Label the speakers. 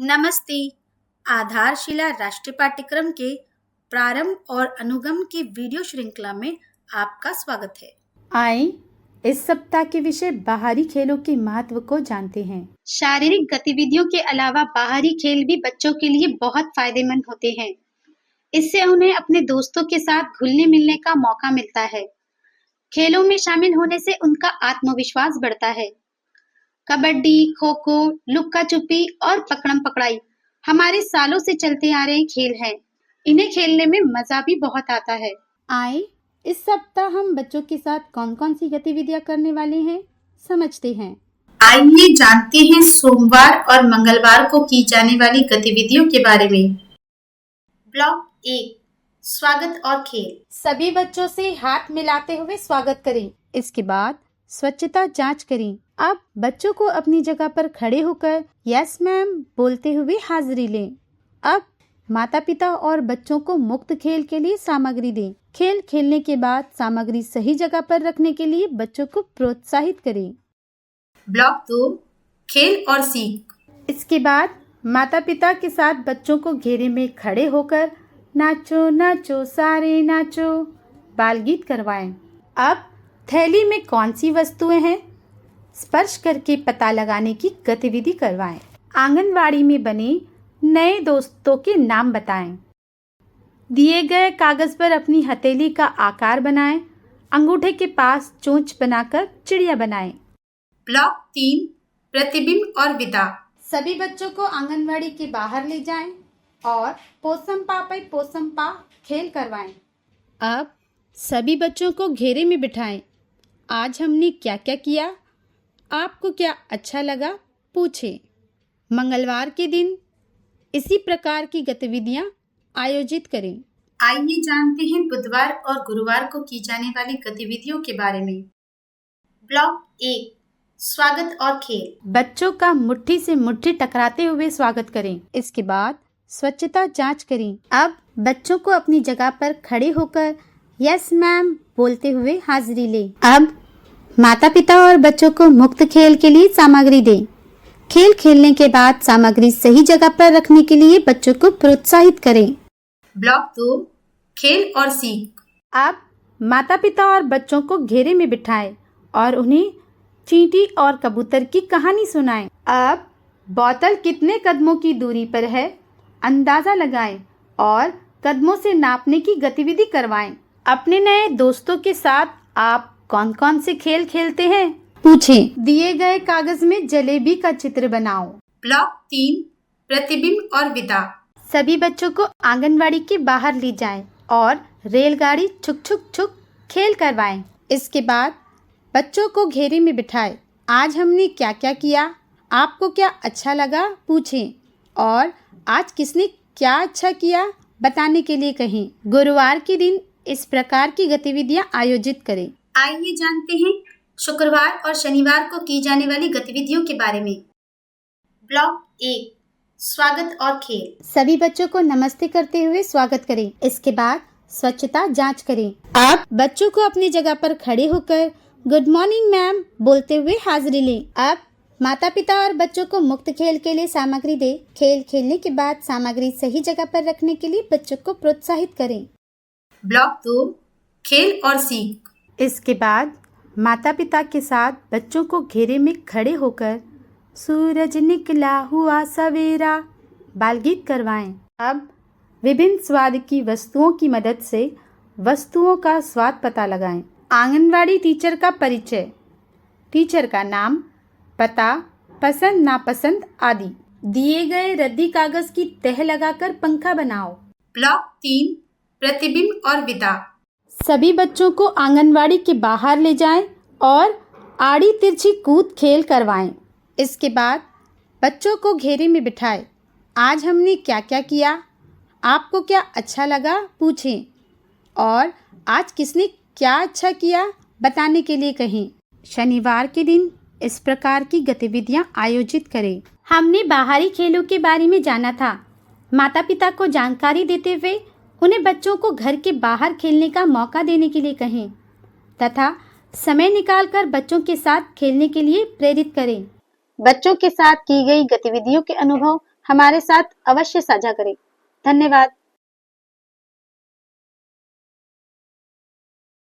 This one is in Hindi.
Speaker 1: नमस्ते। आधारशिला राष्ट्रीय पाठ्यक्रम के प्रारंभ और अनुगम की वीडियो श्रृंखला में आपका स्वागत है।
Speaker 2: आइए इस सप्ताह के विषय बाहरी खेलों के महत्व को जानते हैं।
Speaker 3: शारीरिक गतिविधियों के अलावा बाहरी खेल भी बच्चों के लिए बहुत फायदेमंद होते हैं। इससे उन्हें अपने दोस्तों के साथ घुलने मिलने का मौका मिलता है। खेलों में शामिल होने से उनका आत्मविश्वास बढ़ता है। कबड्डी, खो-खो, लुक्का छुपी और पकड़म पकड़ाई हमारे सालों से चलते आ रहे खेल हैं। इन्हें खेलने में मजा भी बहुत आता है।
Speaker 2: आइए इस सप्ताह हम बच्चों के साथ कौन कौन सी गतिविधियां करने वाले हैं समझते हैं।
Speaker 1: आइए जानते हैं सोमवार और मंगलवार को की जाने वाली गतिविधियों के बारे में। ब्लॉक 1 स्वागत और खेल।
Speaker 2: सभी बच्चों से हाथ मिलाते हुए स्वागत करें। इसके बाद स्वच्छता जांच करें। अब बच्चों को अपनी जगह पर खड़े होकर यस मैम बोलते हुए हाजिरी लें। अब माता पिता और बच्चों को मुक्त खेल के लिए सामग्री दें। खेल खेलने के बाद सामग्री सही जगह पर रखने के लिए बच्चों को प्रोत्साहित करें।
Speaker 1: ब्लॉक 2 खेल और सीख।
Speaker 2: इसके बाद माता पिता के साथ बच्चों को घेरे में खड़े होकर नाचो नाचो सारे नाचो बाल गीत करवाएं। अब थैली में कौन सी वस्तुएं हैं स्पर्श करके पता लगाने की गतिविधि करवाएं। आंगनवाड़ी में बने नए दोस्तों के नाम बताएं। दिए गए कागज पर अपनी हथेली का आकार बनाएं। अंगूठे के पास चोंच बनाकर चिड़िया बनाएं।
Speaker 1: ब्लॉक 3 प्रतिबिंब और विदा।
Speaker 2: सभी बच्चों को आंगनवाड़ी के बाहर ले जाएं और पोसम पा खेल करवाएं। अब सभी बच्चों को घेरे में बिठाएं। आज हमने क्या क्या किया, आपको क्या अच्छा लगा पूछें। मंगलवार के दिन इसी प्रकार की गतिविधियां आयोजित करें।
Speaker 1: आइए जानते हैं बुधवार और गुरुवार को की जाने वाली गतिविधियों के बारे में। ब्लॉक 1 स्वागत और खेल।
Speaker 2: बच्चों का मुट्ठी से मुट्ठी टकराते हुए स्वागत करें। इसके बाद स्वच्छता जांच करें। अब बच्चों को अपनी जगह पर खड़े होकर यस मैम बोलते हुए हाजिरी लें। अब माता पिता और बच्चों को मुक्त खेल के लिए सामग्री दें। खेल खेलने के बाद सामग्री सही जगह पर रखने के लिए बच्चों को प्रोत्साहित करें।
Speaker 1: ब्लॉक 2 खेल और सीख।
Speaker 2: अब माता पिता और बच्चों को घेरे में बिठाएं और उन्हें चींटी और कबूतर की कहानी सुनाएं। अब बोतल कितने कदमों की दूरी पर है अंदाजा लगाएं और कदमों से नापने की गतिविधि करवाएं। अपने नए दोस्तों के साथ आप कौन कौन से खेल खेलते हैं पूछें। दिए गए कागज में जलेबी का चित्र बनाओ।
Speaker 1: ब्लॉक 3 प्रतिबिंब और विदा।
Speaker 2: सभी बच्चों को आंगनवाड़ी के बाहर ले जाएं और रेलगाड़ी छुक छुक छुक खेल करवाएं। इसके बाद बच्चों को घेरे में बिठाएं। आज हमने क्या क्या किया, आपको क्या अच्छा लगा पूछें और आज किसने क्या अच्छा किया बताने के लिए कहें। गुरुवार के दिन इस प्रकार की गतिविधियां आयोजित करें।
Speaker 1: आइए जानते हैं शुक्रवार और शनिवार को की जाने वाली गतिविधियों के बारे में। ब्लॉक 1 स्वागत और खेल।
Speaker 2: सभी बच्चों को नमस्ते करते हुए स्वागत करें। इसके बाद स्वच्छता जांच करें। आप बच्चों को अपनी जगह पर खड़े होकर गुड मॉर्निंग मैम बोलते हुए हाजिरी लें। अब माता पिता और बच्चों को मुक्त खेल के लिए सामग्री दें। खेल खेलने के बाद सामग्री सही जगह पर रखने के लिए बच्चों को प्रोत्साहित करें।
Speaker 1: ब्लॉक 2 खेल और सीख।
Speaker 2: इसके बाद माता पिता के साथ बच्चों को घेरे में खड़े होकर सूरज निकला हुआ सवेरा बाल गीत करवाएं। अब विभिन्न स्वाद की वस्तुओं की मदद से वस्तुओं का स्वाद पता लगाएं। आंगनवाड़ी टीचर का परिचय, टीचर का नाम, पता, पसंद नापसंद आदि। दिए गए रद्दी कागज की तह लगाकर पंखा बनाओ।
Speaker 1: ब्लॉक 3 प्रतिबिंब और विदा।
Speaker 2: सभी बच्चों को आंगनवाड़ी के बाहर ले जाएं और आड़ी तिरछी कूद खेल करवाएं। इसके बाद बच्चों को घेरे में बिठाएं। आज हमने क्या क्या किया, आपको क्या अच्छा लगा पूछें और आज किसने क्या अच्छा किया बताने के लिए कहें। शनिवार के दिन इस प्रकार की गतिविधियां आयोजित करें। हमने बाहरी खेलों के बारे में जाना था। माता पिता को जानकारी देते हुए उन्हें बच्चों को घर के बाहर खेलने का मौका देने के लिए कहें तथा समय निकालकर बच्चों के साथ खेलने के लिए प्रेरित करें।
Speaker 3: बच्चों के साथ की गई गतिविधियों के अनुभव हमारे साथ अवश्य साझा करें। धन्यवाद।